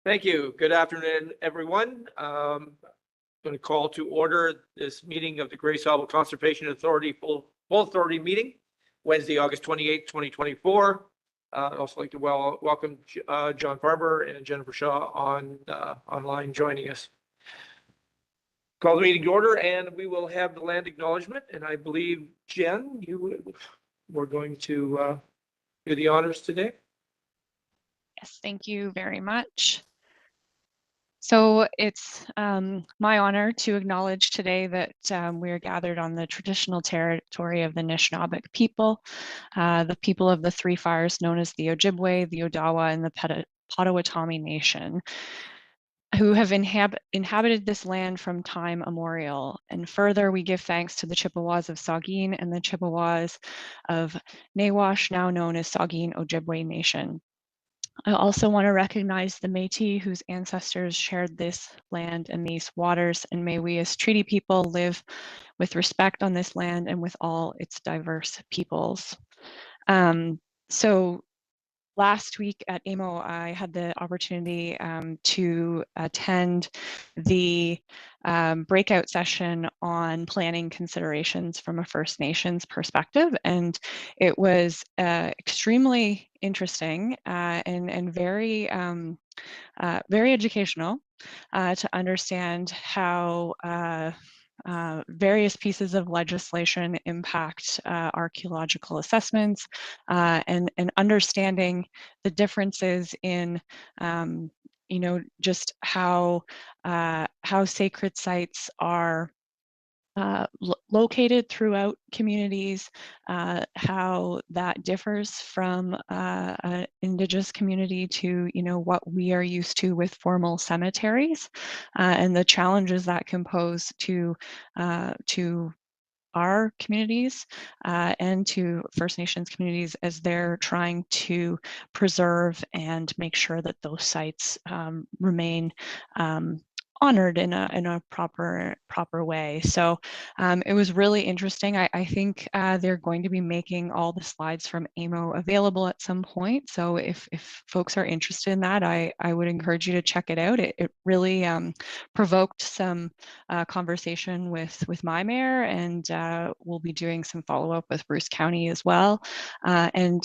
Thank you. Good afternoon, everyone. Going to call to order this meeting of the Gray Sauble Conservation Authority full authority meeting, Wednesday, August 28th, 2024. I'd also like to welcome John Farber and Jennifer Shaw on online joining us. Call the meeting to order, and we will have the land acknowledgement. And I believe, Jen, we're going to do the honors today. Yes, thank you very much. So it's my honor to acknowledge today that we are gathered on the traditional territory of the Anishinaabeg people, the people of the three fires known as the Ojibwe, the Odawa, and the Potawatomi Nation, who have inhabited this land from time immemorial. And further, we give thanks to the Chippewas of Saugeen and the Chippewas of Nawash, now known as Saugeen Ojibwe Nation. I also want to recognize the Métis whose ancestors shared this land and these waters, and may we as treaty people live with respect on this land and with all its diverse peoples. So last week at AMO, I had the opportunity to attend the breakout session on planning considerations from a First Nations perspective, and it was extremely interesting and very very educational to understand how various pieces of legislation impact archaeological assessments and understanding the differences in just how sacred sites are located throughout communities, how that differs from an Indigenous community to what we are used to with formal cemeteries, and the challenges that can pose to our communities and to First Nations communities as they're trying to preserve and make sure that those sites remain honored in a proper way. So it was really interesting. I think they're going to be making all the slides from AMO available at some point. So if folks are interested in that, I would encourage you to check it out. It really provoked some conversation with my mayor, and we'll be doing some follow-up with Bruce County as well. And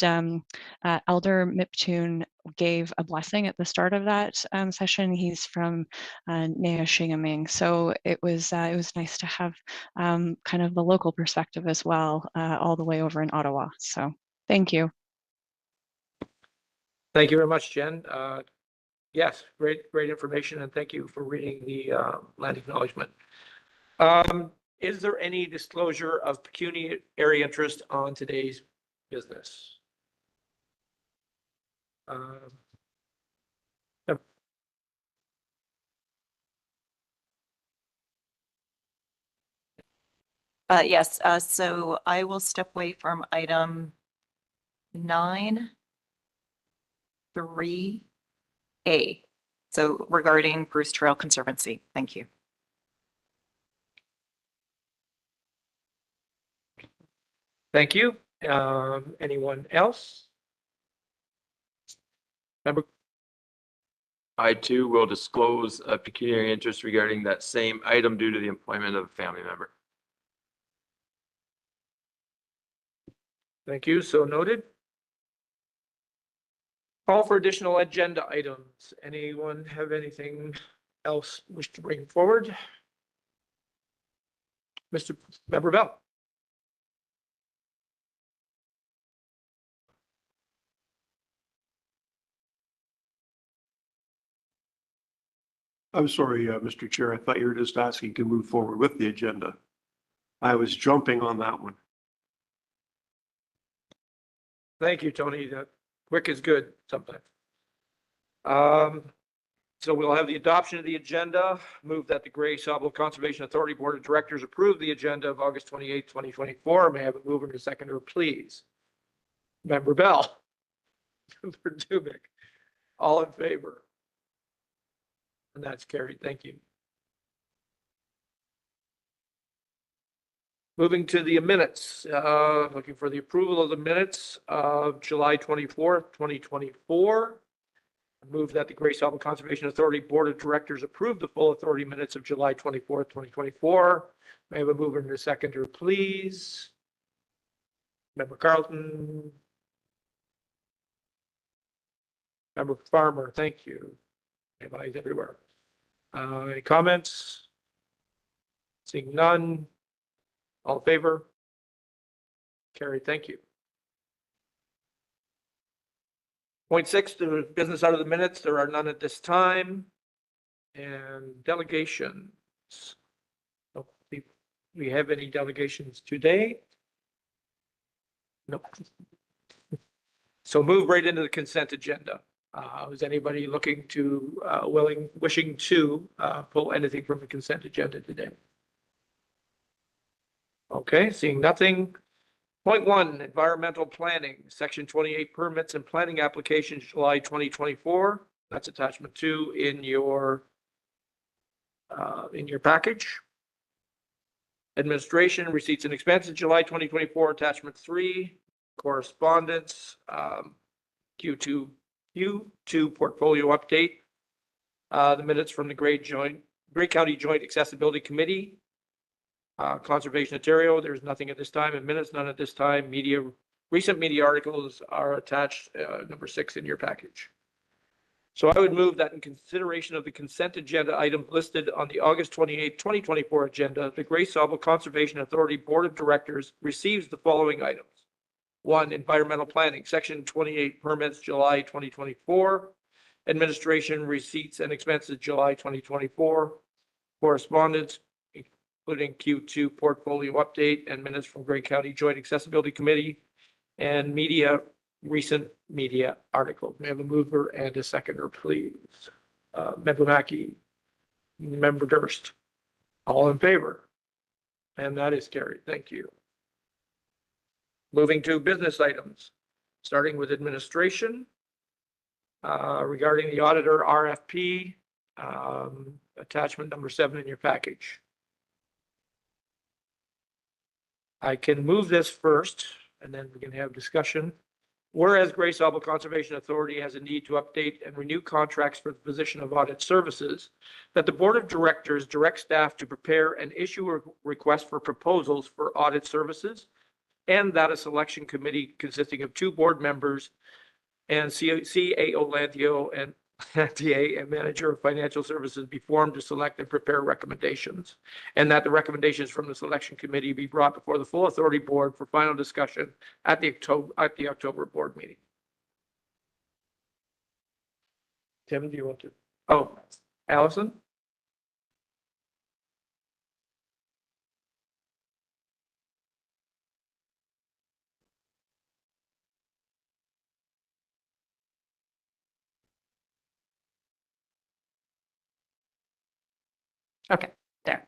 Elder Miptune gave a blessing at the start of that session. He's from Neoshingaming, so it was nice to have kind of the local perspective as well, all the way over in Ottawa. So thank you. Thank you very much, Jen. Yes, great information, and thank you for reading the land acknowledgement. Is there any disclosure of pecuniary interest on today's business? Yes, so I will step away from item 9.3A. So regarding Bruce Trail Conservancy. Thank you. Thank you. Anyone else? Member? I too will disclose a pecuniary interest regarding that same item due to the employment of a family member. Thank you. So noted. Call for additional agenda items. Anyone have anything else wish to bring forward? Mr. Member Bell. I'm sorry, Mr. Chair. I thought you were just asking to move forward with the agenda. I was jumping on that one. Thank you, Tony. Quick is good sometimes. So we'll have the adoption of the agenda. Move that the Gray Sauble Conservation Authority Board of Directors approve the agenda of August 28, 2024. May I have a mover and a seconder, please? Member Bell. Member Dubik. All in favor? And that's carried. Thank you. Moving to the minutes, looking for the approval of the minutes of July 24th, 2024. Move that the Gray Sauble Conservation Authority Board of Directors approve the full authority minutes of July 24th, 2024. May I have a mover and a seconder, please? Member Carlton. Member Farmer, thank you. Everybody's everywhere. Any comments? Seeing none. All in favor? Carried, thank you. Point 6, the business out of the minutes. There are none at this time. And delegations. Don't think we have any delegations today? Nope. So move right into the consent agenda. Is anybody looking to, wishing to pull anything from the consent agenda today? Okay, seeing nothing. Point 1, environmental planning, section 28 permits and planning applications, July 2024. That's attachment 2 in your package. Administration, receipts and expenses, July 2024, attachment 3. Correspondence, Q2 portfolio update. The minutes from the Gray County Joint Accessibility Committee. Conservation Ontario, there's nothing at this time. In minutes, none at this time. Recent media articles are attached, number 6 in your package. So I would move that in consideration of the consent agenda items listed on the August 28, 2024 agenda, the Gray Sauble Conservation Authority Board of Directors receives the following items. 1, environmental planning, section 28 permits, July 2024. Administration, receipts and expenses, July 2024. Correspondence, including Q2 portfolio update and minutes from Gray County Joint Accessibility Committee, and recent media articles. May I have a mover and a seconder, please? Member Mackey, Member Durst, all in favor? And that is carried. Thank you. Moving to business items, starting with administration. Regarding the auditor RFP, attachment number 7 in your package. I can move this first, and then we can have discussion. Whereas Gray Sauble Conservation Authority has a need to update and renew contracts for the position of audit services, that the Board of Directors direct staff to prepare and issue a request for proposals for audit services, and that a selection committee consisting of 2 board members and CAO Lantio and TA and Manager of Financial Services be formed to select and prepare recommendations, and that the recommendations from the selection committee be brought before the full authority board for final discussion at the October board meeting. Tim, do you want to? Oh, Allison? Okay, there.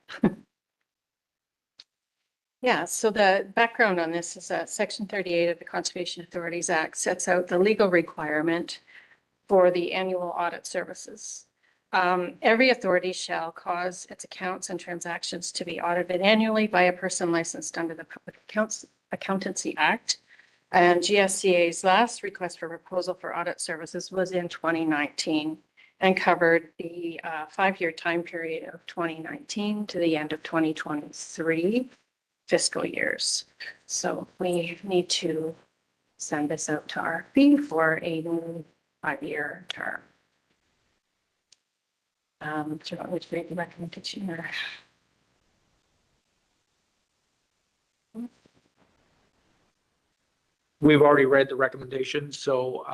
Yeah, so the background on this is that Section 38 of the Conservation Authorities Act sets out the legal requirement for the annual audit services. Every authority shall cause its accounts and transactions to be audited annually by a person licensed under the Public Accountancy Act. And GSCA's last request for proposal for audit services was in 2019. And covered the 5-year time period of 2019 to the end of 2023 fiscal years. So we need to send this out to RFP for a new 5-year term. Do you want me to read the recommendation or? We've already read the recommendations, so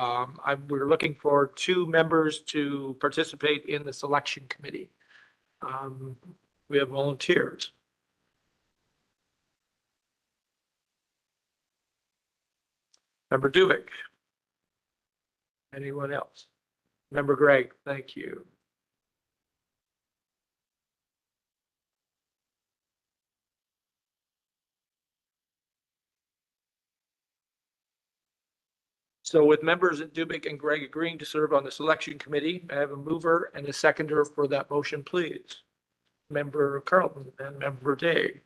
we're looking for 2 members to participate in the selection committee. We have volunteers. Member Dubik. Anyone else? Member Gregg, thank you. So with members at Dubik and Gregg agreeing to serve on the selection committee, I have a mover and a seconder for that motion, please. Member Carlton and Member Day.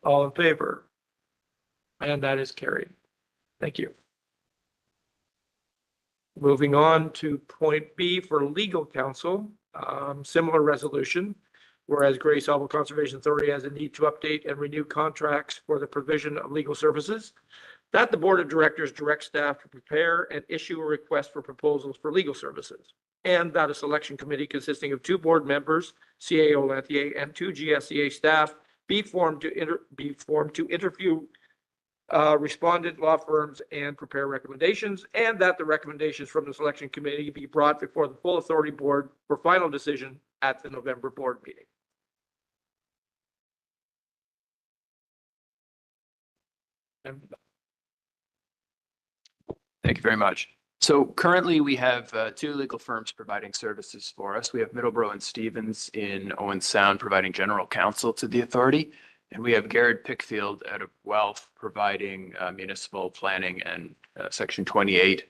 All in favor? And that is carried. Thank you. Moving on to point B for legal counsel, similar resolution. Whereas Gray Sauble Conservation Authority has a need to update and renew contracts for the provision of legal services, that the Board of Directors direct staff to prepare and issue a request for proposals for legal services, and that a selection committee consisting of 2 board members, CAO Lanthier, and 2 GSCA staff be formed to interview respondent law firms and prepare recommendations, and that the recommendations from the selection committee be brought before the full authority board for final decision at the November board meeting. Thank you very much. So currently we have 2 legal firms providing services for us. We have Middleborough and Stevens in Owen Sound providing general counsel to the authority. And we have Garrett Pickfield out of Guelph providing municipal planning and Section 28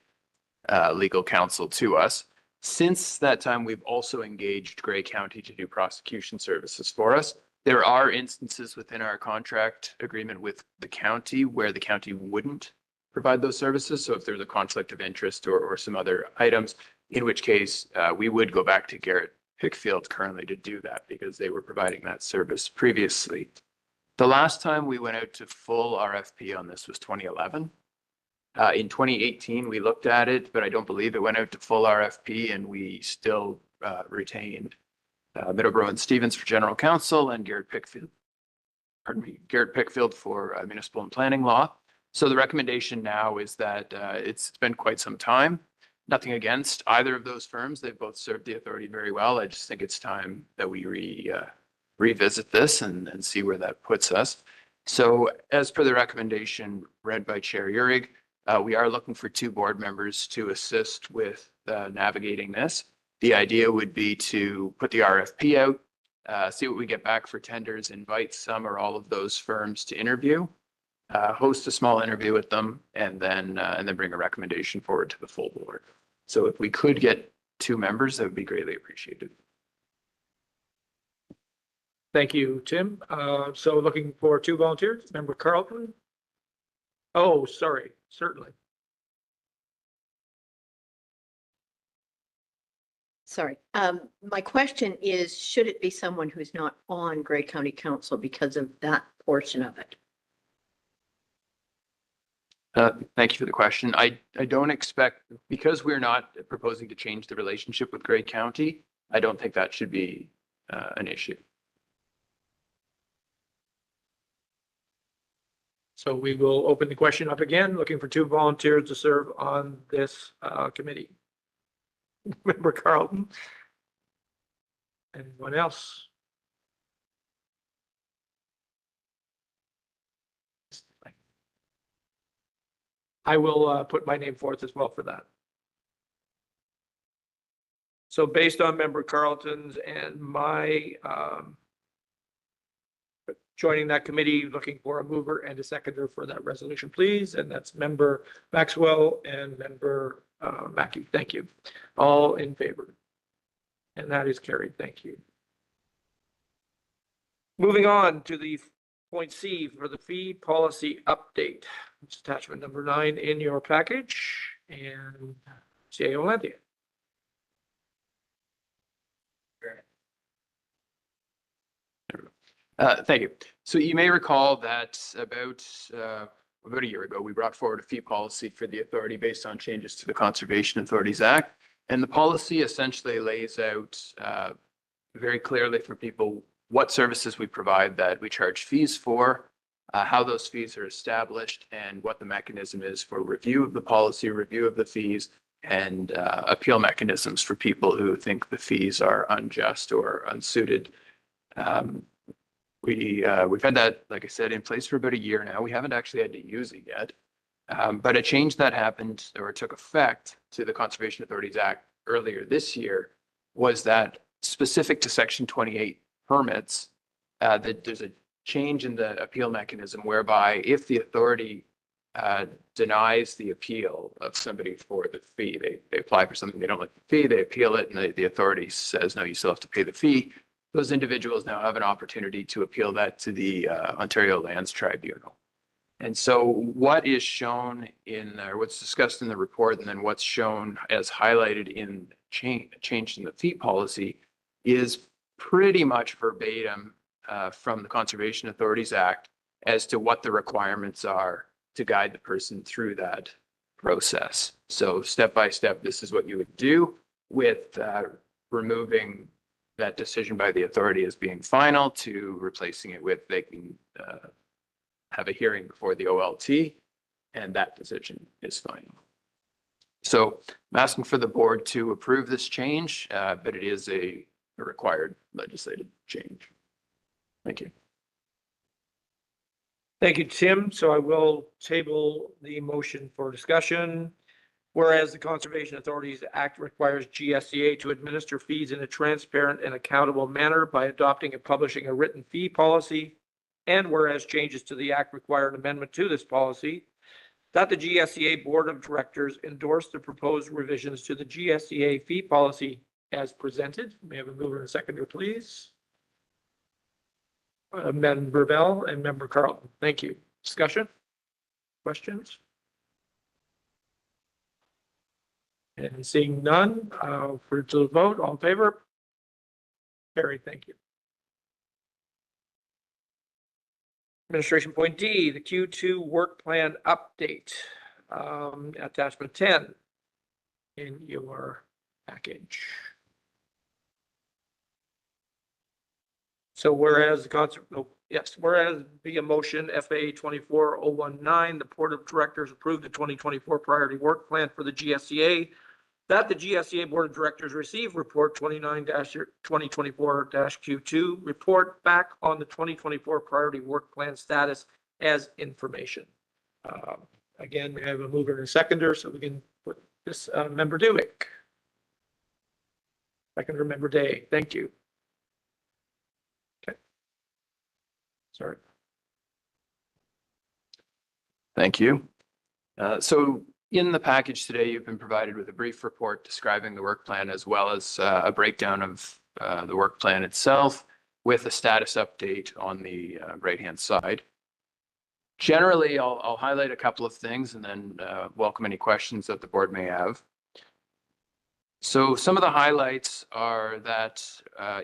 legal counsel to us. Since that time, we've also engaged Grey County to do prosecution services for us. There are instances within our contract agreement with the county where the county wouldn't provide those services. So if there's a conflict of interest or some other items, in which case we would go back to Garrett Pickfield currently to do that because they were providing that service previously. The last time we went out to full RFP on this was 2011. In 2018, we looked at it, but I don't believe it went out to full RFP, and we still retained Middleborough and Stevens for general counsel and Garrett Pickfield for municipal and planning law. So the recommendation now is that it's been quite some time. Nothing against either of those firms. They've both served the authority very well. I just think it's time that we revisit this and see where that puts us. So as per the recommendation read by Chair Uhrig, we are looking for 2 board members to assist with navigating this. The idea would be to put the RFP out, see what we get back for tenders, invite some or all of those firms to interview, host a small interview with them, and then bring a recommendation forward to the full board. So if we could get 2 members, that would be greatly appreciated. Thank you, Tim. So looking for 2 volunteers, Member Carlton. Oh, sorry, certainly. Sorry. My question is, should it be someone who's not on Grey County Council because of that portion of it? Thank you for the question. I don't expect, because we're not proposing to change the relationship with Grey County, I don't think that should be an issue. So we will open the question up again, looking for 2 volunteers to serve on this committee. Member Carlton. Anyone else? I will put my name forth as well for that. So based on Member Carlton's and my joining that committee, looking for a mover and a seconder for that resolution, please. And that's Member Maxwell and Member Mackey. Thank you. All in favor. And that is carried. Thank you. Moving on to the point C for the fee policy update. It's attachment number 9 in your package, and CAO Lanthier. Thank you. So you may recall that about a year ago, we brought forward a fee policy for the authority based on changes to the Conservation Authorities Act. And the policy essentially lays out very clearly for people what services we provide that we charge fees for, how those fees are established, and what the mechanism is for review of the policy, review of the fees, and appeal mechanisms for people who think the fees are unjust or unsuited. We've had that, like I said, in place for about a year now. We haven't actually had to use it yet. But a change that happened or took effect to the Conservation Authorities Act earlier this year was that specific to Section 28 permits, that there's a change in the appeal mechanism whereby if the authority denies the appeal of somebody for the fee, they apply for something, they don't like the fee, they appeal it, and the authority says, no, you still have to pay the fee. Those individuals now have an opportunity to appeal that to the Ontario Lands Tribunal. And so what is shown in, or what's discussed in the report, and then what's shown as highlighted in change in the fee policy is pretty much verbatim from the Conservation Authorities Act as to what the requirements are to guide the person through that process. So step by step, this is what you would do with removing that decision by the authority as being final to replacing it with they can have a hearing before the OLT, and that decision is final. So I'm asking for the board to approve this change, but it is a required legislative change. Thank you. Thank you, Tim. So I will table the motion for discussion. Whereas the Conservation Authorities Act requires GSEA to administer fees in a transparent and accountable manner by adopting and publishing a written fee policy. And whereas changes to the Act require an amendment to this policy, that the GSEA Board of Directors endorse the proposed revisions to the GSEA fee policy as presented. May I have a mover and a seconder, please? Member Bell and Member Carlton. Thank you. Discussion? Questions? And seeing none, for to the vote, all in favor? Carried, thank you. Administration point D, the Q2 work plan update, attachment 10 in your package. So whereas whereas via motion FA 24019, the Board of Directors approved the 2024 priority work plan for the GSEA, that the GSEA Board of Directors receive report 29-2024-Q2 report back on the 2024 priority work plan status as information. Again, we have a mover and a seconder, so we can put this member Duick. Seconder member Day. Thank you. Okay. Sorry. Thank you. So in the package today, you've been provided with a brief report describing the work plan as well as a breakdown of the work plan itself with a status update on the right-hand side. Generally, I'll highlight a couple of things and then welcome any questions that the board may have. So some of the highlights are that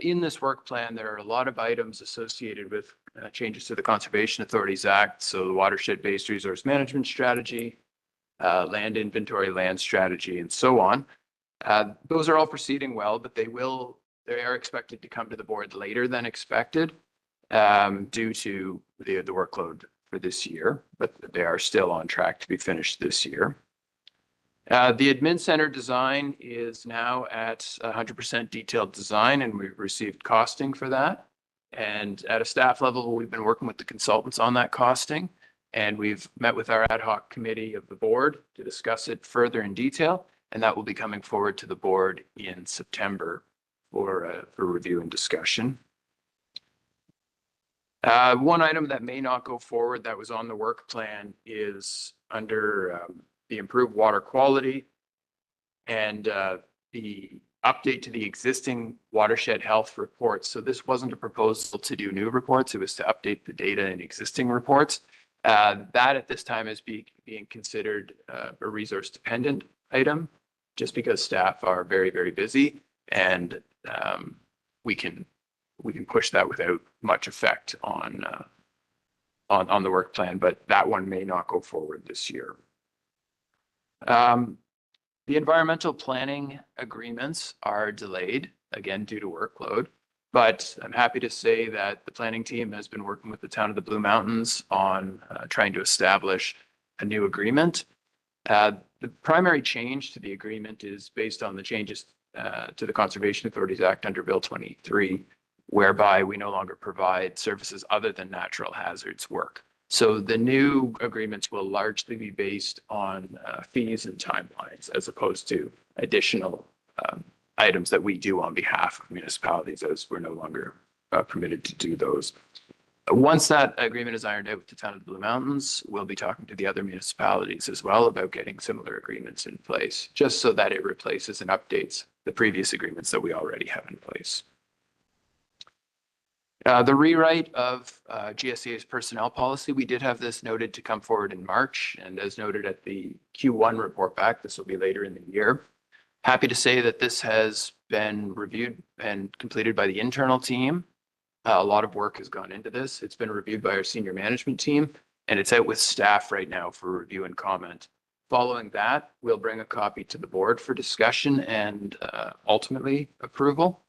in this work plan, there are a lot of items associated with changes to the Conservation Authorities Act. So the watershed-based resource management strategy, land inventory, land strategy, and so on. Those are all proceeding well, but they are expected to come to the board later than expected due to the workload for this year, but they are still on track to be finished this year. The admin center design is now at 100% detailed design, and we've received costing for that. And at a staff level, we've been working with the consultants on that costing. And we've met with our ad hoc committee of the board to discuss it further in detail. And that will be coming forward to the board in September for review and discussion. One item that may not go forward that was on the work plan is under the improved water quality and the update to the existing watershed health reports. So this wasn't a proposal to do new reports. It was to update the data in existing reports. That at this time is being considered a resource dependent item, just because staff are very, very busy, and we can push that without much effect on the work plan, but that one may not go forward this year. The environmental planning agreements are delayed, again, due to workload. But I'm happy to say that the planning team has been working with the town of the Blue Mountains on trying to establish a new agreement. The primary change to the agreement is based on the changes to the Conservation Authorities Act under Bill 23, whereby we no longer provide services other than natural hazards work. So the new agreements will largely be based on fees and timelines as opposed to additional items that we do on behalf of municipalities, as we're no longer permitted to do those. Once that agreement is ironed out with the town of the Blue Mountains, we'll be talking to the other municipalities as well about getting similar agreements in place, just so that it replaces and updates the previous agreements that we already have in place. The rewrite of GSA's personnel policy, we did have this noted to come forward in March, and as noted at the Q1 report back, this will be later in the year. Happy to say that this has been reviewed and completed by the internal team. A lot of work has gone into this. It's been reviewed by our senior management team, and it's out with staff right now for review and comment. Following that, we'll bring a copy to the board for discussion and ultimately approval.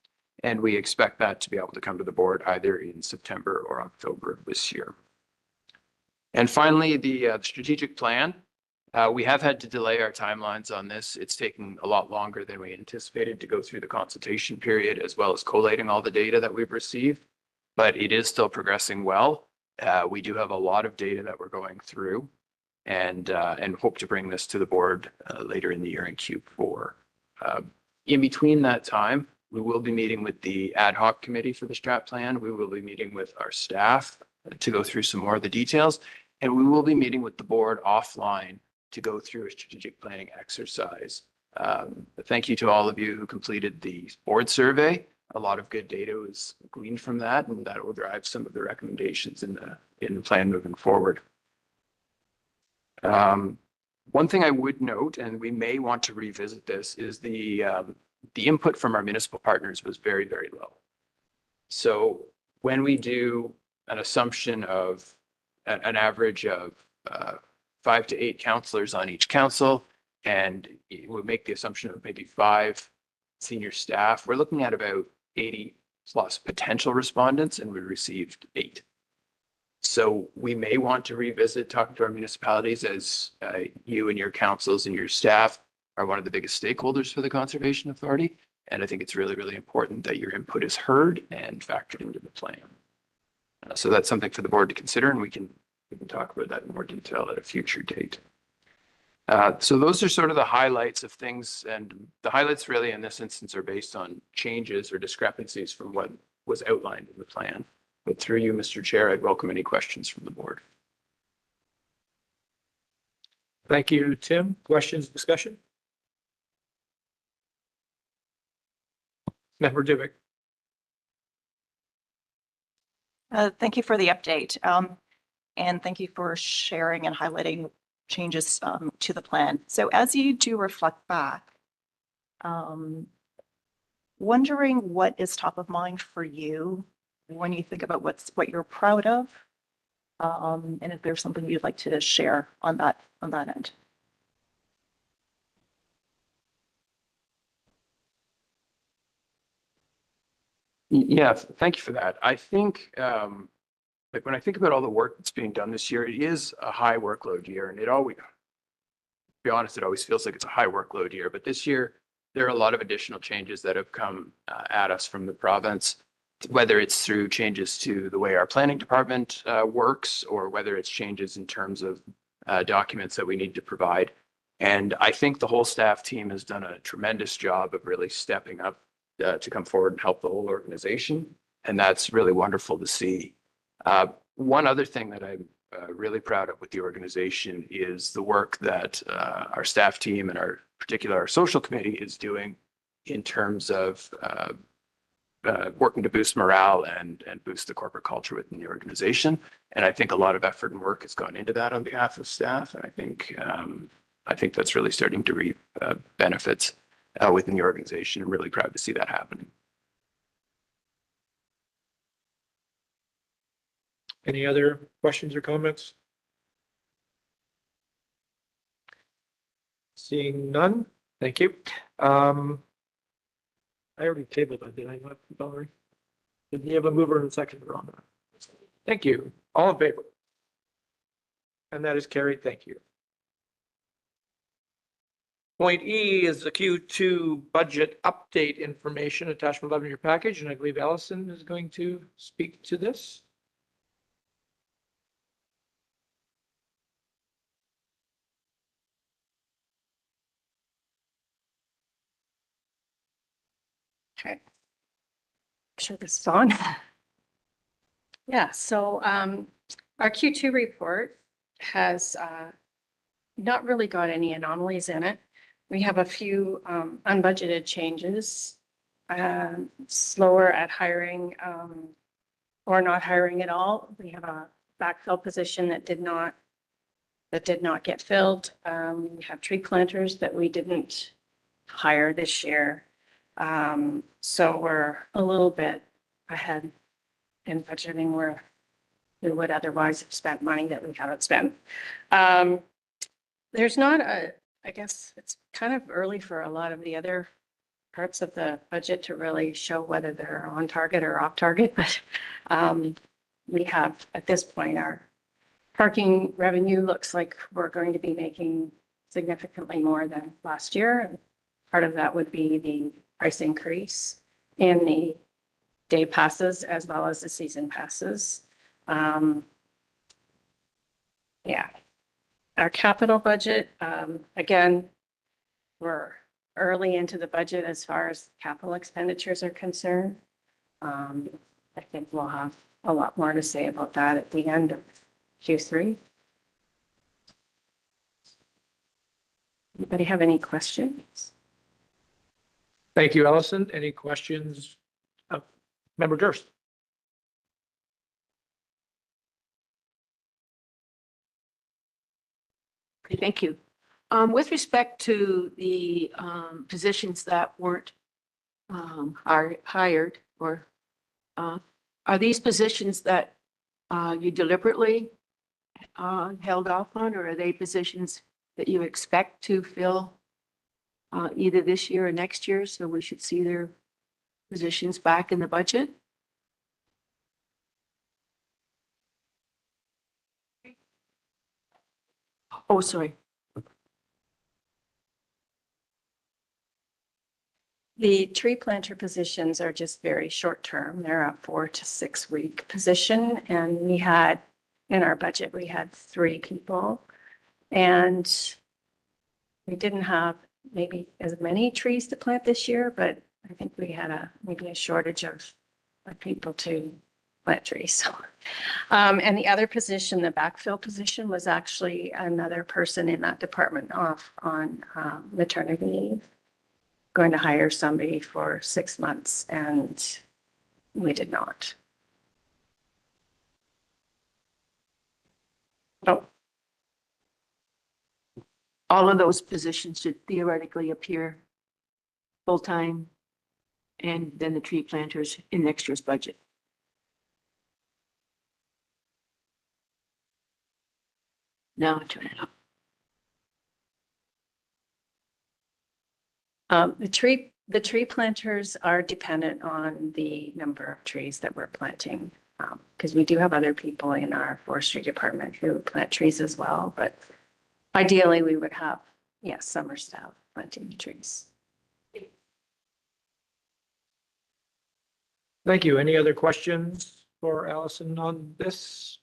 And we expect that to be able to come to the board either in September or October of this year. And finally, the strategic plan. We have had to delay our timelines on this. It's taking a lot longer than we anticipated to go through the consultation period, as well as collating all the data that we've received, but it is still progressing well. We do have a lot of data that we're going through and hope to bring this to the board later in the year in Q4. In between that time, we will be meeting with the ad hoc committee for the strat plan. We will be meeting with our staff to go through some more of the details, and we will be meeting with the board offline to go through a strategic planning exercise. Thank you to all of you who completed the board survey. A lot of good data was gleaned from that, and that will drive some of the recommendations in the plan moving forward. One thing I would note, and we may want to revisit this, is the input from our municipal partners was very, very low. So when we do an assumption of an average of 5 to 8 councillors on each council, and we make the assumption of maybe 5 senior staff, we're looking at about 80 plus potential respondents, and we received 8. So we may want to revisit talking to our municipalities, as you and your councils and your staff are one of the biggest stakeholders for the Conservation Authority. And I think it's really, really important that your input is heard and factored into the plan. So that's something for the board to consider, and we can talk about that in more detail at a future date. So those are sort of the highlights of things, and the highlights really in this instance are based on changes or discrepancies from what was outlined in the plan. But through you, Mr. Chair, I'd welcome any questions from the board. Thank you, Tim. Questions, discussion? Member Dubik. Thank you for the update. And thank you for sharing and highlighting changes to the plan. So as you do reflect back, wondering what is top of mind for you when you think about what you're proud of, and if there's something you'd like to share on that end. Yeah, thank you for that. I think, like when I think about all the work that's being done this year, it is a high workload year, and it always, to be honest, it always feels like it's a high workload year. But this year, there are a lot of additional changes that have come at us from the province, whether it's through changes to the way our planning department works, or whether it's changes in terms of documents that we need to provide. And I think the whole staff team has done a tremendous job of really stepping up to come forward and help the whole organization. And that's really wonderful to see. One other thing that I'm really proud of with the organization is the work that our staff team and our social committee is doing in terms of working to boost morale and boost the corporate culture within the organization. And I think a lot of effort and work has gone into that on behalf of staff. And I think that's really starting to reap benefits within the organization. I'm really proud to see that happening. Any other questions or comments? Seeing none, thank you. I already tabled that, did I not, Valerie? Did you have a mover and seconder on that? Thank you. All in favor? And that is carried. Thank you. Point E is the Q2 budget update information, attachment 11 in your package, and I believe Allison is going to speak to this. Okay. Sure this is on. Yeah, so our Q2 report has not really got any anomalies in it. We have a few unbudgeted changes, slower at hiring or not hiring at all. We have a backfill position that did not get filled. We have tree planters that we didn't hire this year. So we're a little bit ahead in budgeting where we would otherwise have spent money that we haven't spent. There's not I guess it's kind of early for a lot of the other parts of the budget to really show whether they're on target or off target, but we have, at this point, our parking revenue looks like we're going to be making significantly more than last year. And part of that would be the price increase in the day passes as well as the season passes. Yeah. Our capital budget, again, we're early into the budget as far as capital expenditures are concerned. I think we'll have a lot more to say about that at the end of Q3. Anybody have any questions? Thank you, Allison. Any questions? Member Durst? Okay, thank you. With respect to the positions that weren't are hired, or are these positions that you deliberately held off on, or are they positions that you expect to fill either this year or next year? So we should see their positions back in the budget? Oh, sorry. The tree planter positions are just very short term. They're a 4 to 6 week position. And we had, in our budget, we had 3 people. And we didn't have maybe as many trees to plant this year, but I think we had maybe a shortage of people to plant trees. So, and the other position, the backfill position, was actually another person in that department off on maternity leave, going to hire somebody for 6 months, and we did not. Oh, All of those positions should theoretically appear full-time, and then the tree planters in next year's budget. Now turn it up. the tree planters are dependent on the number of trees that we're planting. Because we do have other people in our forestry department who plant trees as well, but ideally we would have, yes, summer staff planting the trees. Thank you. Any other questions for Allison on this?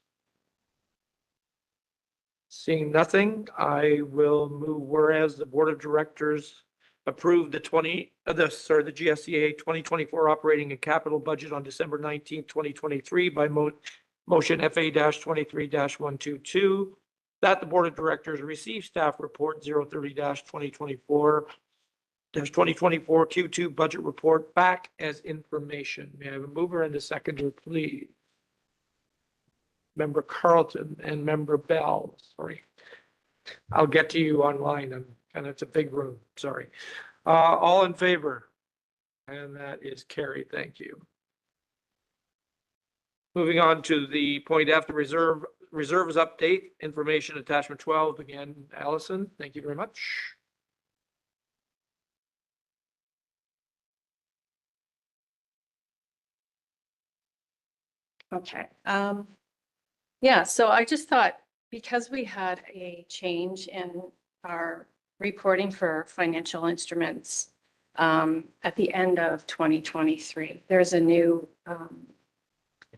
Seeing nothing, I will move whereas the Board of Directors approved the GSCA 2024 operating and capital budget on December 19th, 2023 by motion FA-23-122, that the Board of Directors receive staff report 030-2024 Q2 budget report back as information. May I have a mover and a seconder, please? Member Carlton and Member Bell, sorry. I'll get to you online, and it's a big room, sorry. All in favor? And that is carried, thank you. Moving on to the point after reserves update, information attachment 12, again, Allison, thank you very much. Okay. Yeah, so I just thought, because we had a change in our reporting for financial instruments at the end of 2023, there's a new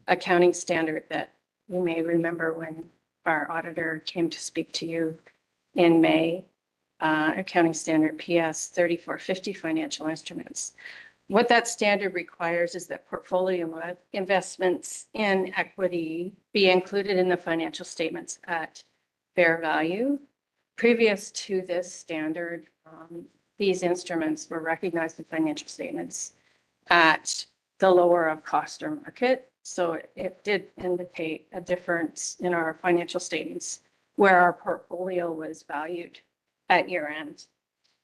accounting standard that you may remember when our auditor came to speak to you in May, accounting standard PS 3450 financial instruments. What that standard requires is that portfolio investments in equity be included in the financial statements at fair value. Previous to this standard, these instruments were recognized in financial statements at the lower of cost or market. So it did indicate a difference in our financial statements where our portfolio was valued at year end.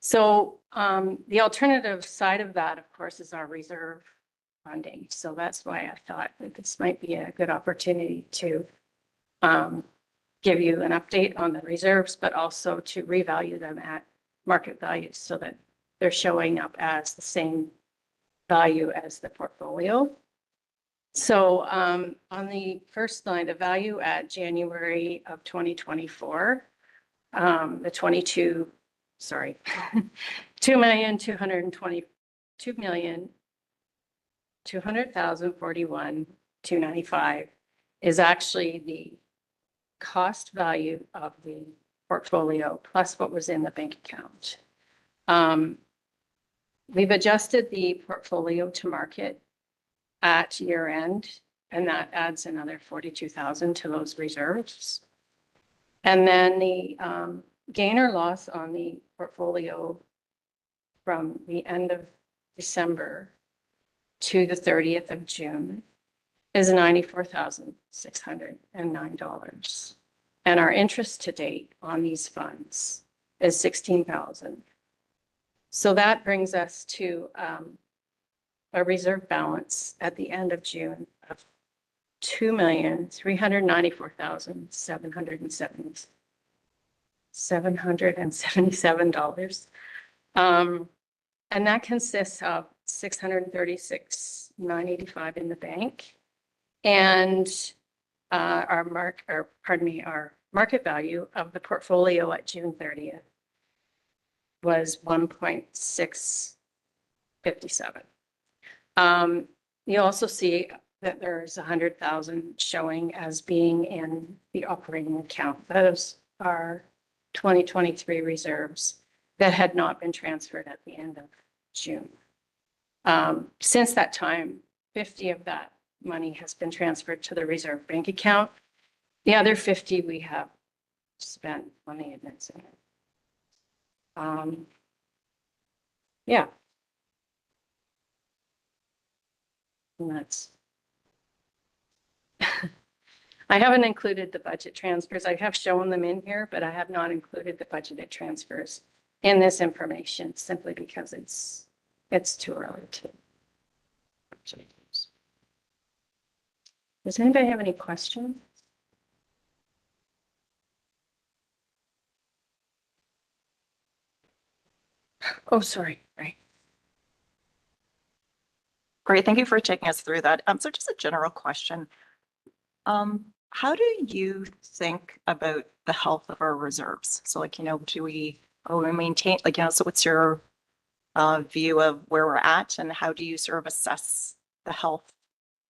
So the alternative side of that, of course, is our reserve funding. So that's why I thought that this might be a good opportunity to give you an update on the reserves, but also to revalue them at market values so that they're showing up as the same value as the portfolio. So on the first line, the value at January of 2024, the 2,241,295 is actually the cost value of the portfolio plus what was in the bank account. We've adjusted the portfolio to market at year end, and that adds another 42,000 to those reserves. And then the gain or loss on the portfolio from the end of December to the 30th of June is $94,609. And our interest to date on these funds is 16,000. So that brings us to a reserve balance at the end of June of $2,394,777. And that consists of $636,985 in the bank, and our market value of the portfolio at June 30th was 1.657. You also see that there's 100,000 showing as being in the operating account. Those are 2023 reserves that had not been transferred at the end of June. Since that time, 50 of that money has been transferred to the reserve bank account. The other 50 we have spent on the admin center. Yeah. And that's, I haven't included the budget transfers. I have shown them in here, but I have not included the budgeted transfers in this information simply because it's too early to. Does anybody have any questions? Oh, sorry, right. Great, thank you for taking us through that. So just a general question. How do you think about the health of our reserves? So like, do we maintain, like, so what's your view of where we're at, and how do you sort of assess the health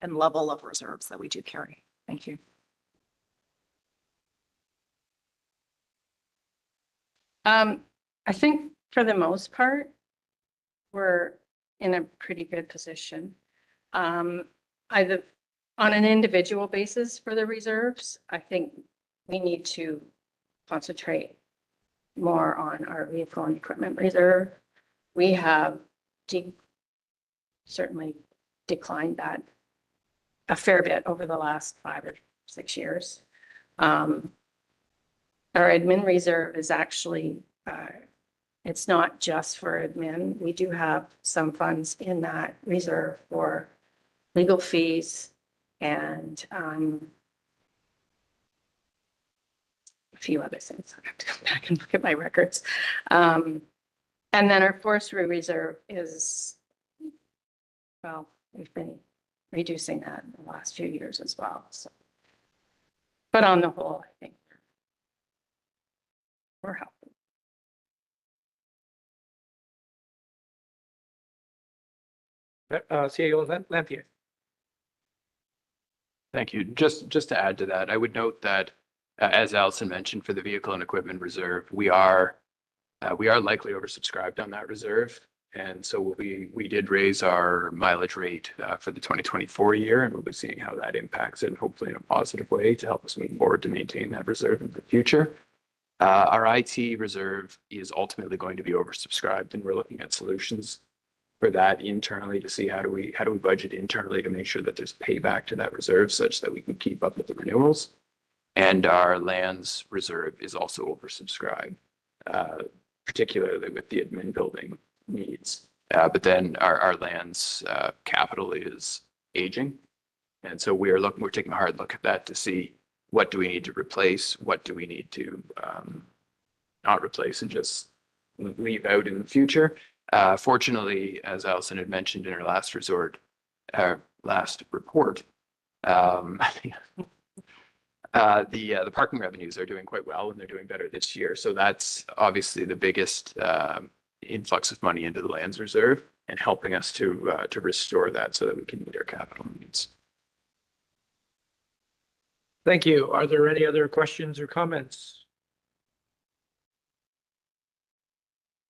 and level of reserves that we do carry? Thank you. I think for the most part, we're in a pretty good position. Either on an individual basis for the reserves, I think we need to concentrate more on our vehicle and equipment reserve. We have certainly declined that a fair bit over the last 5 or 6 years. Our admin reserve is actually, it's not just for admin. We do have some funds in that reserve for legal fees and a few other things. I have to go back and look at my records. And then our forestry reserve is, well, we've been reducing that in the last few years as well. So, but on the whole, I think we're healthy. CAO Lampier. Thank you. Just to add to that, I would note that, as Allison mentioned, for the vehicle and equipment reserve, we are likely oversubscribed on that reserve. And so we did raise our mileage rate for the 2024 year, and we'll be seeing how that impacts it, hopefully in a positive way to help us move forward to maintain that reserve in the future. Our IT reserve is ultimately going to be oversubscribed, and we're looking at solutions for that internally to see how do we budget internally to make sure that there's payback to that reserve such that we can keep up with the renewals. And our lands reserve is also oversubscribed, particularly with the admin building needs. But then our lands capital is aging. And so we're taking a hard look at that to see what do we need to replace, what do we need to not replace and just leave out in the future. Fortunately, as Allison had mentioned in her last report, the parking revenues are doing quite well and they're doing better this year. So that's obviously the biggest influx of money into the lands reserve and helping us to restore that so that we can meet our capital needs. Thank you. Are there any other questions or comments?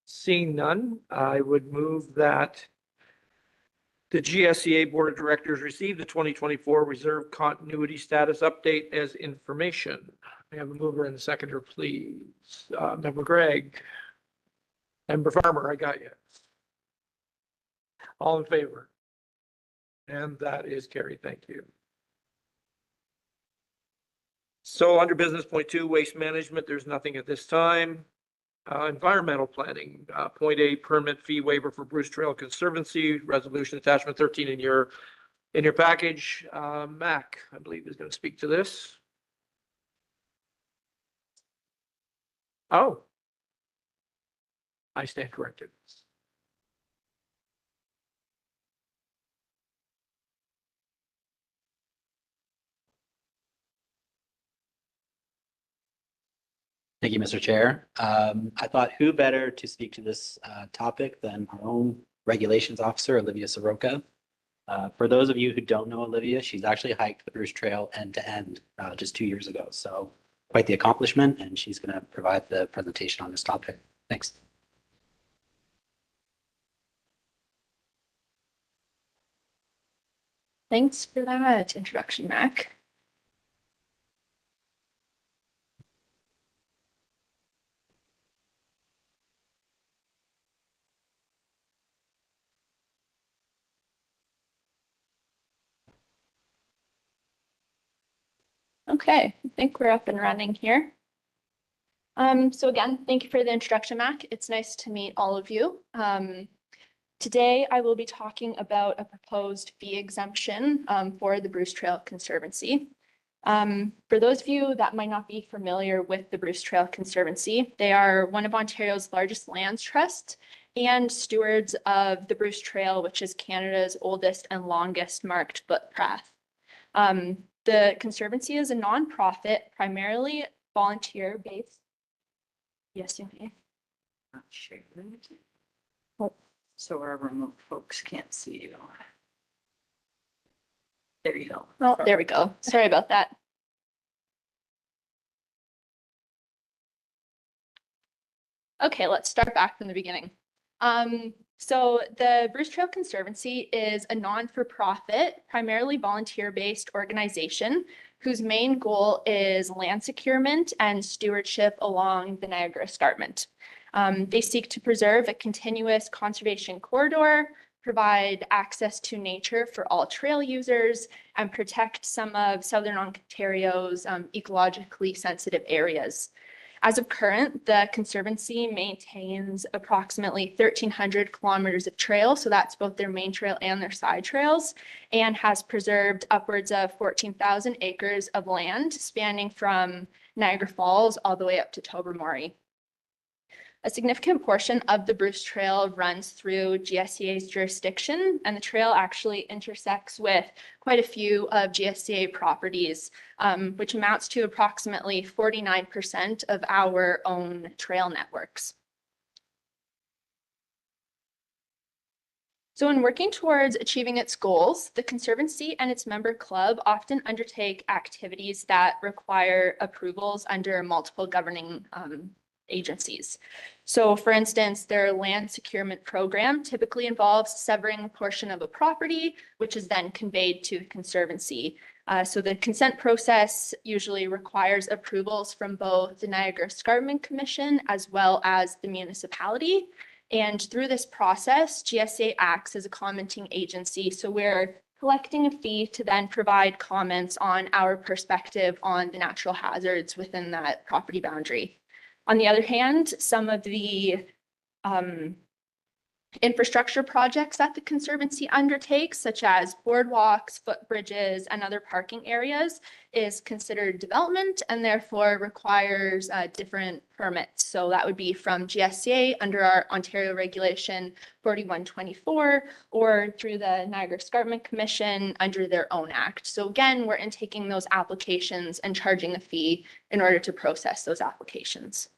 Seeing none, I would move that the GSCA Board of Directors receive the 2024 Reserve Continuity Status Update as information. I have a mover and a seconder, please. Member Gregg. Member Farmer, I got you. All in favor? And that is carried. Thank you. So under business point 2, waste management, there's nothing at this time. Environmental planning, point A, permit fee waiver for Bruce Trail Conservancy, resolution attachment 13 in your package. Mac, I believe, is going to speak to this. Oh, I stand corrected. Thank you, Mr. Chair. I thought who better to speak to this topic than our own regulations officer, Olivia Soroka. For those of you who don't know Olivia, she's actually hiked the Bruce Trail end to end just 2 years ago. So quite the accomplishment, and she's going to provide the presentation on this topic. Thanks. Thanks for that introduction, Mac. Okay, I think we're up and running here. So again, thank you for the introduction, Mac. It's nice to meet all of you. Today, I will be talking about a proposed fee exemption for the Bruce Trail Conservancy. For those of you that might not be familiar with the Bruce Trail Conservancy, they are one of Ontario's largest lands trusts and stewards of the Bruce Trail, which is Canada's oldest and longest marked footpath. The Conservancy is a nonprofit, primarily volunteer-based. Yes, you may. Not share that. So our remote folks can't see you. There you go. Oh, there we go. Sorry about that. Okay, let's start back from the beginning. So the Bruce Trail Conservancy is a non-for-profit, primarily volunteer-based organization whose main goal is land securement and stewardship along the Niagara Escarpment. They seek to preserve a continuous conservation corridor, provide access to nature for all trail users, and protect some of Southern Ontario's ecologically sensitive areas. As of current, the Conservancy maintains approximately 1,300 kilometers of trail, so that's both their main trail and their side trails, and has preserved upwards of 14,000 acres of land spanning from Niagara Falls all the way up to Tobermory. A significant portion of the Bruce Trail runs through GSCA's jurisdiction, and the trail actually intersects with quite a few of GSCA properties, which amounts to approximately 49% of our own trail networks. So in working towards achieving its goals, the Conservancy and its member club often undertake activities that require approvals under multiple governing agencies. So for instance, their land securement program typically involves severing a portion of a property, which is then conveyed to the Conservancy. So the consent process usually requires approvals from both the Niagara Escarpment Commission as well as the municipality. And through this process, GSA acts as a commenting agency. So we're collecting a fee to then provide comments on our perspective on the natural hazards within that property boundary. On the other hand, some of the infrastructure projects that the Conservancy undertakes, such as boardwalks, footbridges, and other parking areas, is considered development and therefore requires different permits. So that would be from GSCA under our Ontario Regulation 4124 or through the Niagara Escarpment Commission under their own act. So again, we're intaking those applications and charging a fee in order to process those applications.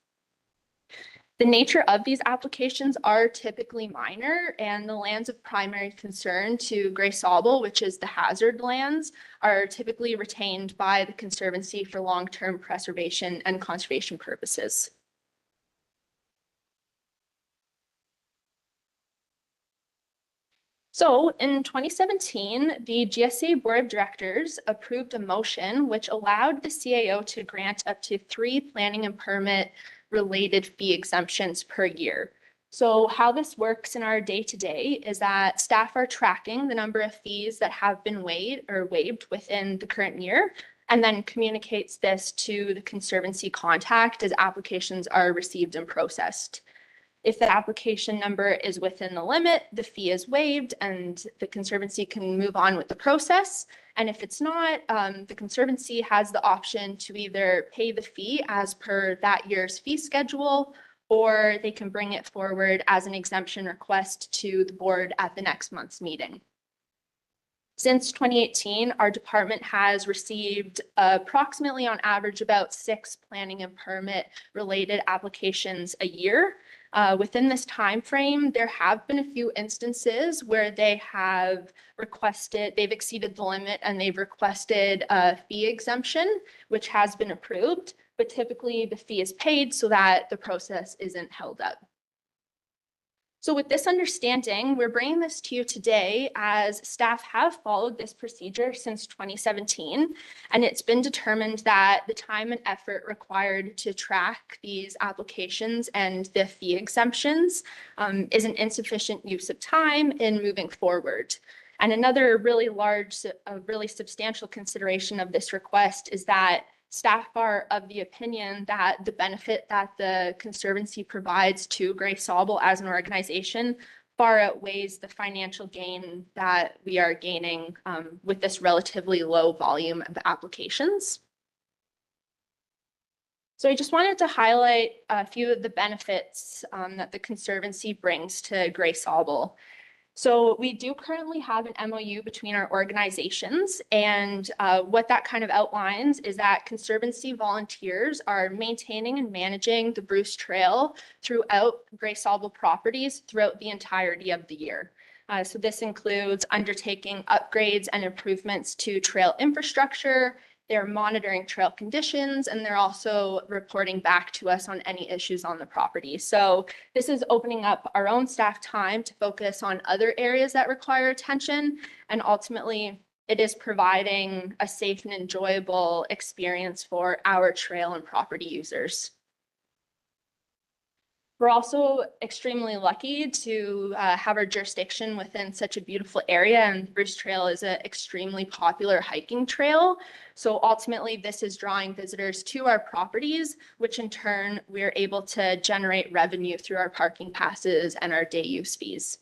The nature of these applications are typically minor, and the lands of primary concern to Grey Sauble, which is the hazard lands, are typically retained by the Conservancy for long-term preservation and conservation purposes. So in 2017, the GSA Board of Directors approved a motion which allowed the CAO to grant up to 3 planning and permit related fee exemptions per year. So how this works in our day-to-day is that staff are tracking the number of fees that have been waived within the current year, and then communicates this to the Conservancy contact as applications are received and processed. If the application number is within the limit, the fee is waived and the Conservancy can move on with the process. And if it's not, the Conservancy has the option to either pay the fee as per that year's fee schedule, or they can bring it forward as an exemption request to the board at the next month's meeting. Since 2018, our department has received approximately on average about 6 planning and permit related applications a year. Within this time frame, there have been a few instances where they have they've exceeded the limit and they've requested a fee exemption, which has been approved, but typically the fee is paid so that the process isn't held up. So with this understanding, we're bringing this to you today as staff have followed this procedure since 2017, and it's been determined that the time and effort required to track these applications and the fee exemptions is an insufficient use of time in moving forward. And another really substantial consideration of this request is that staff are of the opinion that the benefit that the Conservancy provides to Grey Sauble as an organization far outweighs the financial gain that we are gaining with this relatively low volume of applications. So I just wanted to highlight a few of the benefits that the Conservancy brings to Grey Sauble. So we do currently have an MOU between our organizations, and what that kind of outlines is that Conservancy volunteers are maintaining and managing the Bruce Trail throughout Grey Sauble properties throughout the entirety of the year. So this includes undertaking upgrades and improvements to trail infrastructure. They're monitoring trail conditions, and they're also reporting back to us on any issues on the property. So this is opening up our own staff time to focus on other areas that require attention. And ultimately, it is providing a safe and enjoyable experience for our trail and property users. We're also extremely lucky to have our jurisdiction within such a beautiful area, and Bruce Trail is an extremely popular hiking trail. So ultimately, this is drawing visitors to our properties, which in turn, we're able to generate revenue through our parking passes and our day use fees.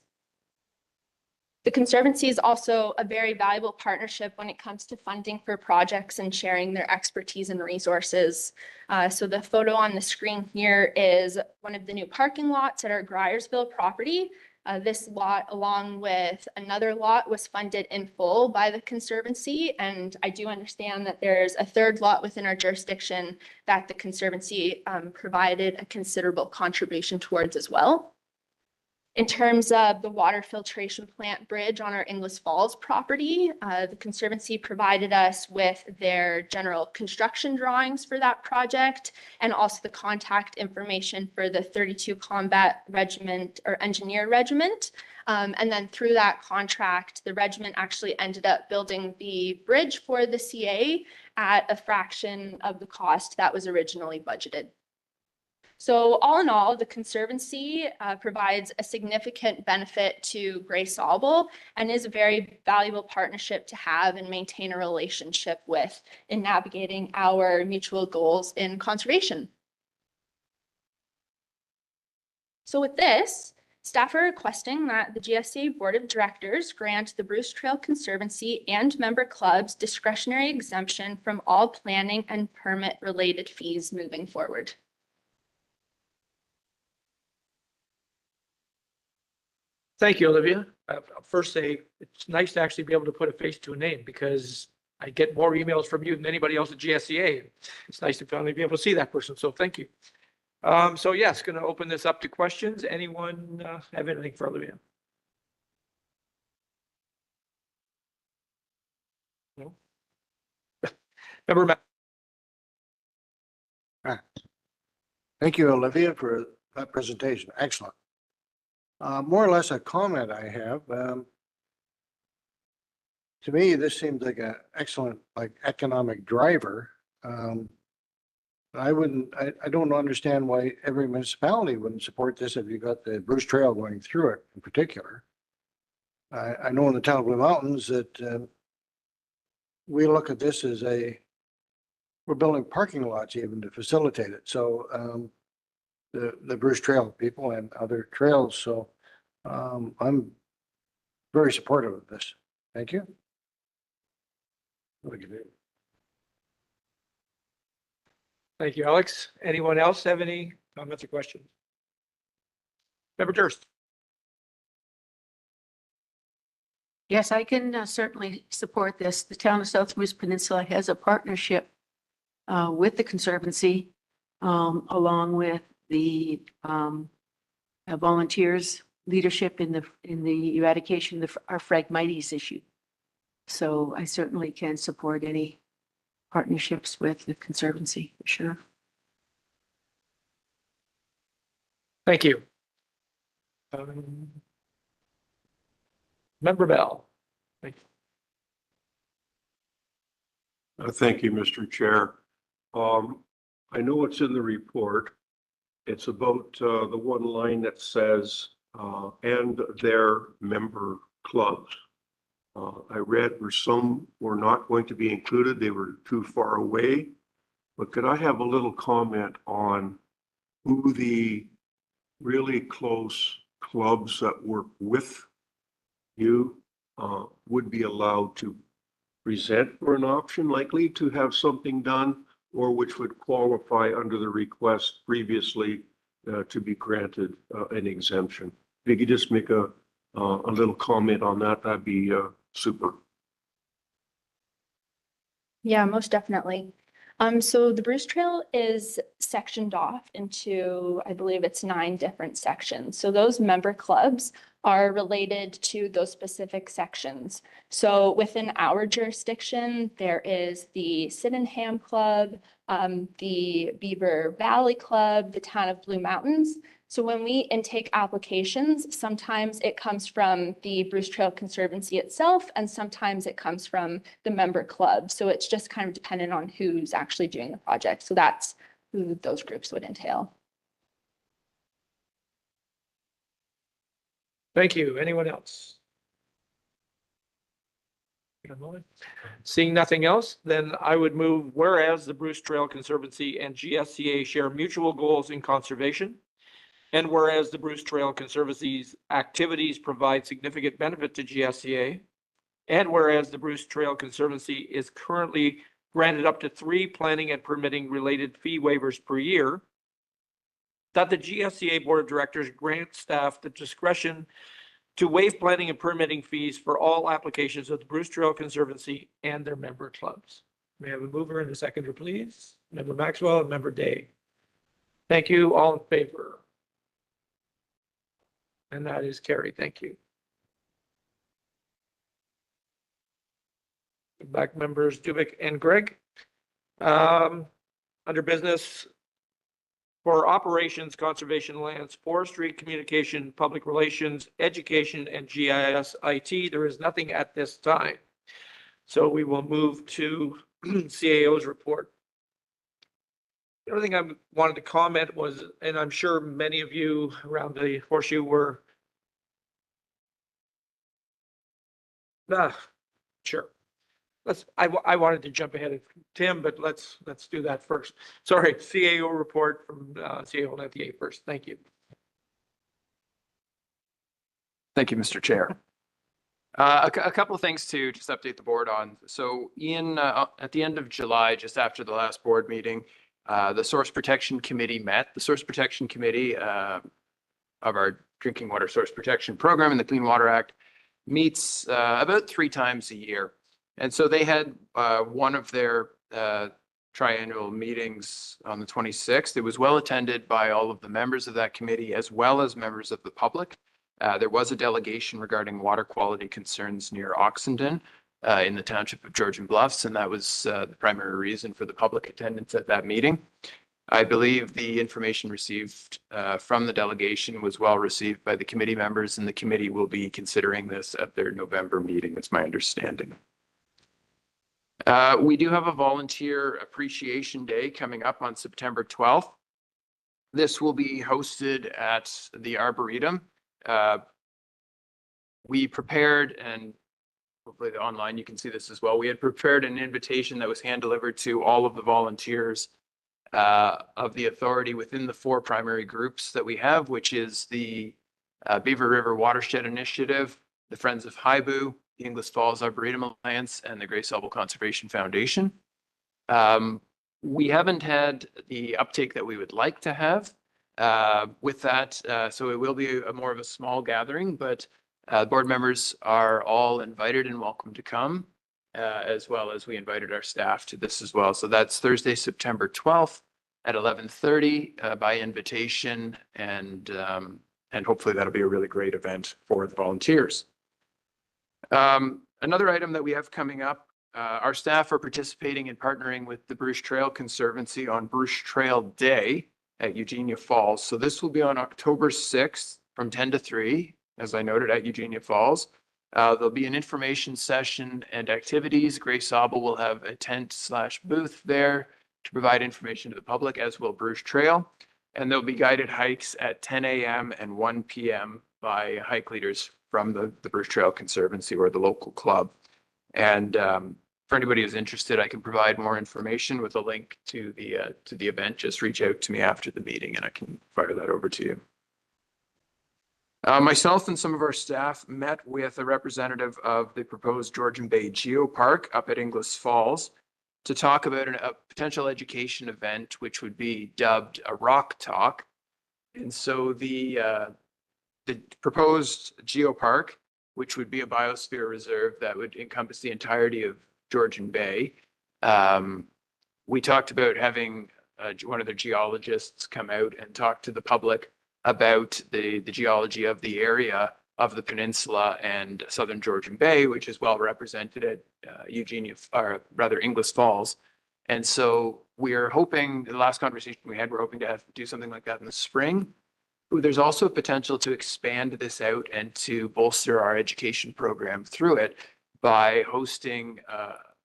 The Conservancy is also a very valuable partnership when it comes to funding for projects and sharing their expertise and resources. So the photo on the screen here is one of the new parking lots at our Gryersville property. This lot, along with another lot, was funded in full by the Conservancy. And I do understand that there's a third lot within our jurisdiction that the Conservancy provided a considerable contribution towards as well. In terms of the water filtration plant bridge on our Inglis Falls property, the Conservancy provided us with their general construction drawings for that project and also the contact information for the 32 Combat Regiment or Engineer Regiment. And then through that contract, the regiment actually ended up building the bridge for the CA at a fraction of the cost that was originally budgeted. So all in all, the Conservancy provides a significant benefit to Gray Sauble and is a very valuable partnership to have and maintain a relationship with in navigating our mutual goals in conservation. So with this, staff are requesting that the GSA Board of Directors grant the Bruce Trail Conservancy and member clubs discretionary exemption from all planning and permit related fees moving forward. Thank you, Olivia. I'll first say, it's nice to actually be able to put a face to a name because I get more emails from you than anybody else at GSCA. It's nice to finally be able to see that person, so thank you. So yes, going to open this up to questions. Anyone have anything for Olivia? No? Member Thank you, Olivia, for that presentation. Excellent. More or less a comment I have. To me, this seems like an excellent, economic driver. I don't understand why every municipality wouldn't support this if you got the Bruce Trail going through it in particular. I know in the town of Blue Mountains that we look at this as we're building parking lots even to facilitate it. So the Bruce Trail people and other trails. So I'm very supportive of this. Thank you. Thank you, Alex. Anyone else have any comments or questions? Member Durst. Yes, I can certainly support this. The town of South Moose Peninsula has a partnership with the Conservancy, along with the volunteers leadership in the eradication of our Phragmites issue. So I certainly can support any partnerships with the Conservancy, for sure. Thank you. Member Bell. Thank you. Thank you, Mr. Chair. I know it's in the report. It's about the one line that says, and their member clubs. I read where some were not going to be included. They were too far away. But could I have a little comment on who the really close clubs that work with you would be allowed to present for an option likely to have something done, or which would qualify under the request previously to be granted an exemption? If you could just make a little comment on that, that'd be super. Yeah, most definitely. So the Bruce Trail is sectioned off into, I believe it's 9 different sections. So those member clubs are related to those specific sections. So within our jurisdiction, there is the Sydenham Club, the Beaver Valley Club, the Town of Blue Mountains. So when we intake applications, sometimes it comes from the Bruce Trail Conservancy itself, and sometimes it comes from the member club. So it's just kind of dependent on who's actually doing the project. So that's who those groups would entail. Thank you. Anyone else? Seeing nothing else, then I would move, whereas the Bruce Trail Conservancy and GSCA share mutual goals in conservation, and whereas the Bruce Trail Conservancy's activities provide significant benefit to GSCA, and whereas the Bruce Trail Conservancy is currently granted up to 3 planning and permitting related fee waivers per year, that the GSCA Board of Directors grant staff the discretion to waive planning and permitting fees for all applications of the Bruce Trail Conservancy and their member clubs. May I have a mover and a seconder, please? Member Maxwell and Member Day. Thank you. All in favor? And that is carried. Thank you. Back members Dubik and Greg. Under business, for operations, conservation lands, forestry, communication, public relations, education, and GIS IT, there is nothing at this time. So we will move to CAO's report. The other thing I wanted to comment was, and I'm sure many of you around the horseshoe were. Sure. I wanted to jump ahead of Tim, but let's do that first. Sorry, CAO report from CAO 98 first. Thank you. Thank you, Mr. Chair. A couple of things to just update the board on. So at the end of July, just after the last board meeting, the Source Protection Committee met. The Source Protection Committee of our Drinking Water Source Protection Program in the Clean Water Act meets about 3 times a year. And so they had one of their triannual meetings on the 26th. It was well attended by all of the members of that committee as well as members of the public. There was a delegation regarding water quality concerns near Oxenden in the township of Georgian Bluffs, and that was the primary reason for the public attendance at that meeting. I believe the information received from the delegation was well received by the committee members, and the committee will be considering this at their November meeting, that's my understanding. We do have a Volunteer Appreciation Day coming up on September 12th. This will be hosted at the Arboretum. We prepared, and hopefully online you can see this as well, we had prepared an invitation that was hand delivered to all of the volunteers of the authority within the 4 primary groups that we have, which is the Beaver River Watershed Initiative, the Friends of Haibu, the Inglis Falls Arboretum Alliance, and the Grey Sauble Conservation Foundation. We haven't had the uptake that we would like to have with that, so it will be more of a small gathering, but board members are all invited and welcome to come, as well as we invited our staff to this as well. So that's Thursday, September 12th at 11:30 by invitation, and hopefully that'll be a really great event for the volunteers. Another item that we have coming up, our staff are participating in partnering with the Bruce Trail Conservancy on Bruce Trail Day at Eugenia Falls. So this will be on October 6th from 10 to 3, as I noted, at Eugenia Falls. There'll be an information session and activities. Grey Sauble will have a tent/booth there to provide information to the public, as will Bruce Trail. And there'll be guided hikes at 10 a.m. and 1 p.m. by hike leaders from the Bruce Trail Conservancy or the local club. And for anybody who's interested, I can provide more information with a link to the event. Just reach out to me after the meeting and I can fire that over to you. Myself and some of our staff met with a representative of the proposed Georgian Bay Geopark up at Inglis Falls to talk about a potential education event, which would be dubbed a Rock Talk. And so the proposed geopark, which would be a biosphere reserve that would encompass the entirety of Georgian Bay. We talked about having one of the geologists come out and talk to the public about the geology of the area of the peninsula and southern Georgian Bay, which is well represented at Inglis Falls. And so we're hoping, the last conversation we had, we're hoping to do something like that in the spring. There's also potential to expand this out and to bolster our education program through it by hosting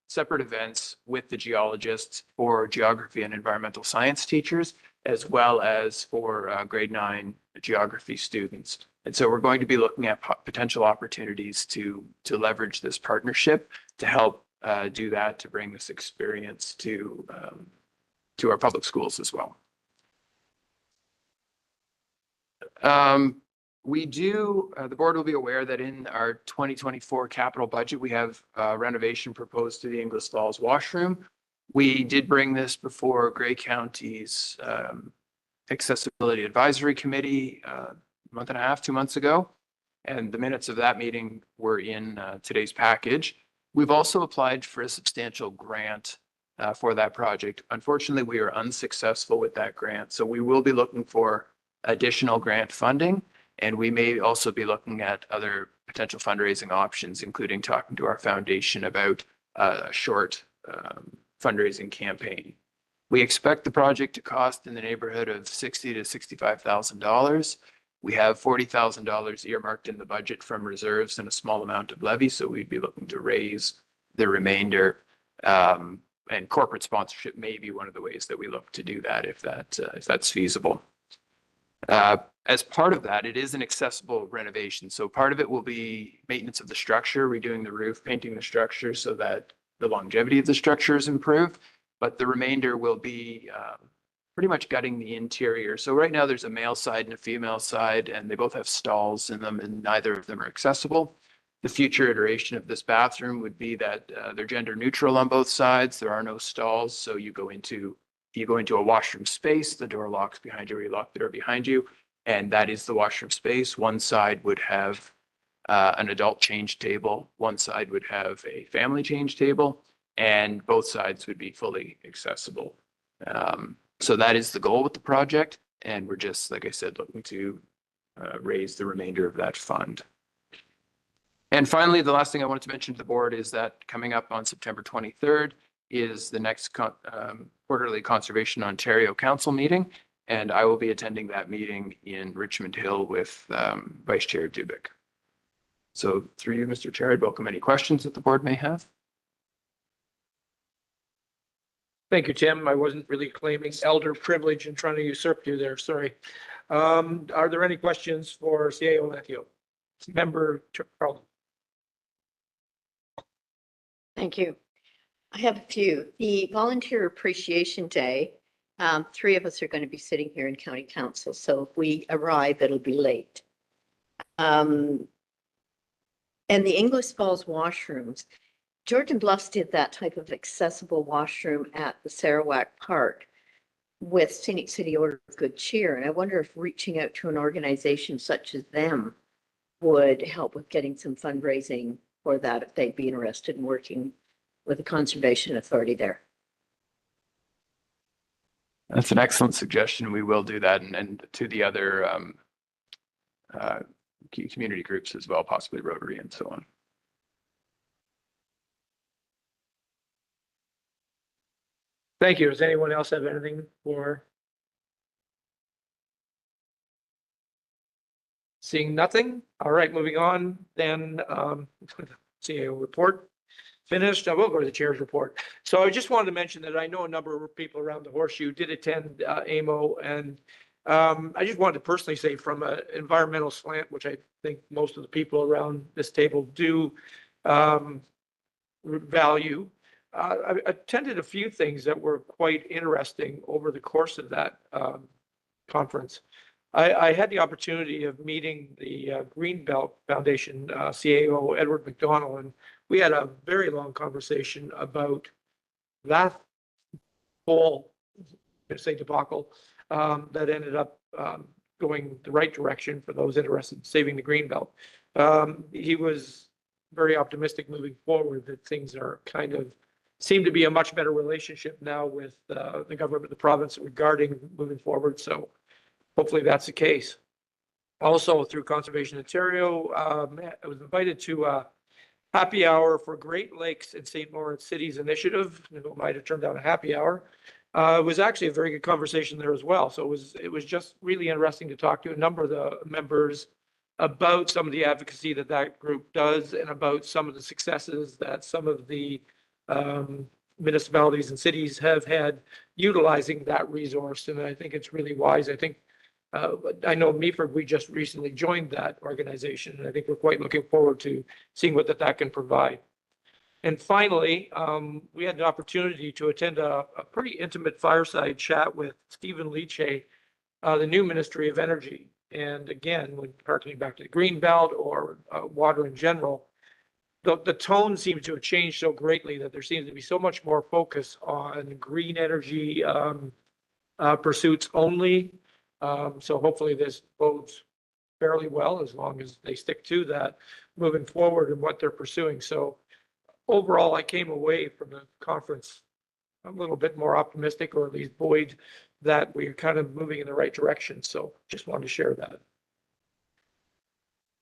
separate events with the geologists for geography and environmental science teachers, as well as for grade 9 geography students. And so we're going to be looking at potential opportunities to leverage this partnership to help do that, to bring this experience to our public schools as well. The board will be aware that in our 2024 capital budget, we have renovation proposed to the Inglis Falls washroom. We did bring this before Grey County's Accessibility Advisory Committee a month and a half, 2 months ago. And the minutes of that meeting were in today's package. We've also applied for a substantial grant for that project. Unfortunately, we are unsuccessful with that grant. So we will be looking for additional grant funding, and we may also be looking at other potential fundraising options, including talking to our foundation about a short fundraising campaign. We expect the project to cost in the neighborhood of $60,000 to $65,000. We have $40,000 earmarked in the budget from reserves and a small amount of levy, so we'd be looking to raise the remainder. and corporate sponsorship may be one of the ways that we look to do that if that's feasible. As part of that, it is an accessible renovation. So part of it will be maintenance of the structure, redoing the roof, painting the structure so that the longevity of the structure is improved. But the remainder will be pretty much gutting the interior. So right now there's a male side and a female side, and they both have stalls in them, and neither of them are accessible. The future iteration of this bathroom would be that they're gender neutral on both sides. There are no stalls, so you go into a washroom space, the door locks behind you, or you lock the door behind you, and that is the washroom space. One side would have an adult change table, one side would have a family change table, and both sides would be fully accessible. So that is the goal with the project, and we're just, like I said, looking to raise the remainder of that fund. And finally, the last thing I wanted to mention to the board is that coming up on September 23rd is the next quarterly Conservation Ontario Council meeting, and I will be attending that meeting in Richmond Hill with Vice Chair Dubik. So through you, Mr. Chair, I'd welcome any questions that the board may have. Thank you, Tim. I wasn't really claiming elder privilege and trying to usurp you there. Sorry. Are there any questions for CAO Matthew? Member Carlton. Thank you. I have a few. The Volunteer Appreciation Day, 3 of us are going to be sitting here in County Council, so if we arrive, it'll be late. And the English Falls washrooms, Georgian Bluffs did that type of accessible washroom at the Sarawak Park with Scenic City Order of Good Cheer. And I wonder if reaching out to an organization such as them would help with getting some fundraising for that, if they'd be interested in working with the Conservation Authority there. That's an excellent suggestion. We will do that, and to the other community groups as well, possibly Rotary and so on. Thank you. Does anyone else have anything for? Seeing nothing. All right, moving on then. CAO report finished. I will go to the chair's report. So I just wanted to mention that I know a number of people around the Horseshoe did attend AMO, and I just wanted to personally say from an environmental slant, which I think most of the people around this table do value. I attended a few things that were quite interesting over the course of that conference. I had the opportunity of meeting the Greenbelt Foundation CAO, Edward McDonald, and we had a very long conversation about that whole, say, debacle that ended up going the right direction for those interested in saving the Greenbelt. He was very optimistic moving forward that things are kind of seem to be a much better relationship now with the government of the province regarding moving forward. So hopefully that's the case. Also through Conservation Ontario, I was invited to a happy hour for Great Lakes and St. Lawrence Cities initiative. It might have turned out a happy hour. It was actually a very good conversation there as well. So it was just really interesting to talk to a number of the members about some of the advocacy that that group does and about some of the successes that some of the municipalities and cities have had utilizing that resource. And I think it's really wise. I think I know Meaford, we just recently joined that organization, and I think we're quite looking forward to seeing what that can provide. And finally, we had an opportunity to attend a pretty intimate fireside chat with Stephen Leache, the new Ministry of Energy. And again, when harkening back to the Greenbelt or water in general, the tone seems to have changed so greatly that there seems to be so much more focus on green energy pursuits only. So hopefully this bodes fairly well as long as they stick to that moving forward and what they're pursuing. So overall, I came away from the conference a little bit more optimistic, or at least buoyed that we're kind of moving in the right direction. So just wanted to share that.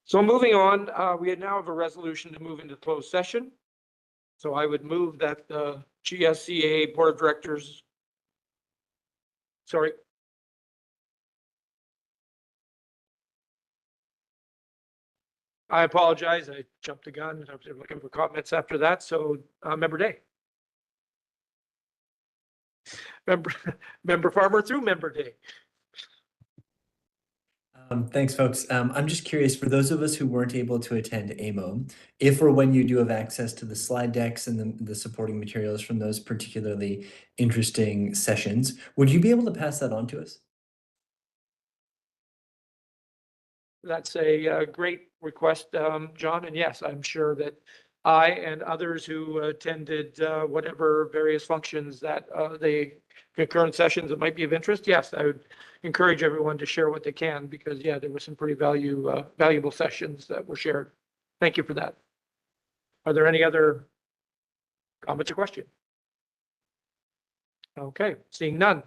So moving on, we now have a resolution to move into closed session. So I would move that the GSCA Board of Directors, sorry. I apologize. I jumped the gun. I was looking for comments after that. So Member Day. member Farmer through member day. Thanks, folks. I'm just curious, for those of us who weren't able to attend AMO, if or when you do have access to the slide decks and the supporting materials from those particularly interesting sessions, would you be able to pass that on to us? That's a great request, John, and yes, I'm sure that I and others who attended whatever various functions that the concurrent sessions that might be of interest, yes, I would encourage everyone to share what they can, because yeah, there were some pretty valuable sessions that were shared. Thank you for that. Are there any other comments or questions? Okay, seeing none.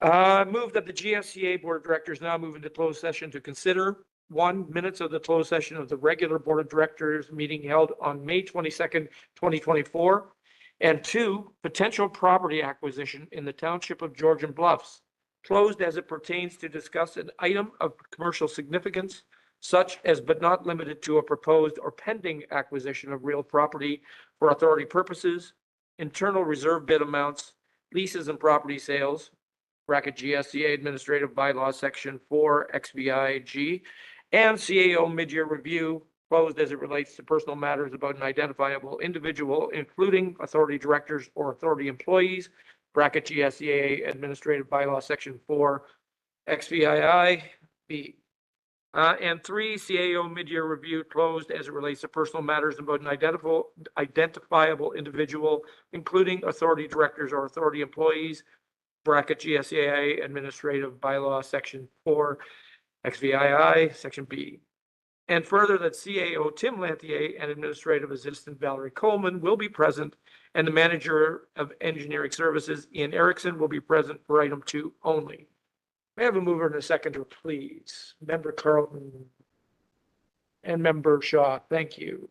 Move that the GSCA Board of Directors now move into closed session to consider: 1, minutes of the closed session of the regular Board of Directors meeting held on May 22nd, 2024, and 2, potential property acquisition in the township of Georgian Bluffs, closed as it pertains to discuss an item of commercial significance, such as but not limited to a proposed or pending acquisition of real property for authority purposes, internal reserve bid amounts, leases and property sales, bracket GSCA Administrative Bylaws Section 4 XBIG, and CAO mid-year review, closed as it relates to personal matters about an identifiable individual, including authority directors or authority employees, bracket GSCA Administrative Bylaws Section 4 XBII B. And 3, CAO mid-year review, closed as it relates to personal matters about an identifiable individual, including authority directors or authority employees, bracket GSAA Administrative Bylaw Section 4 XVII Section B. And further, that CAO Tim Lantier and Administrative Assistant Valerie Coleman will be present, and the Manager of Engineering Services Ian Erickson will be present for item 2 only. May I have a mover and a seconder, please? Member Carlton and Member Shaw, thank you.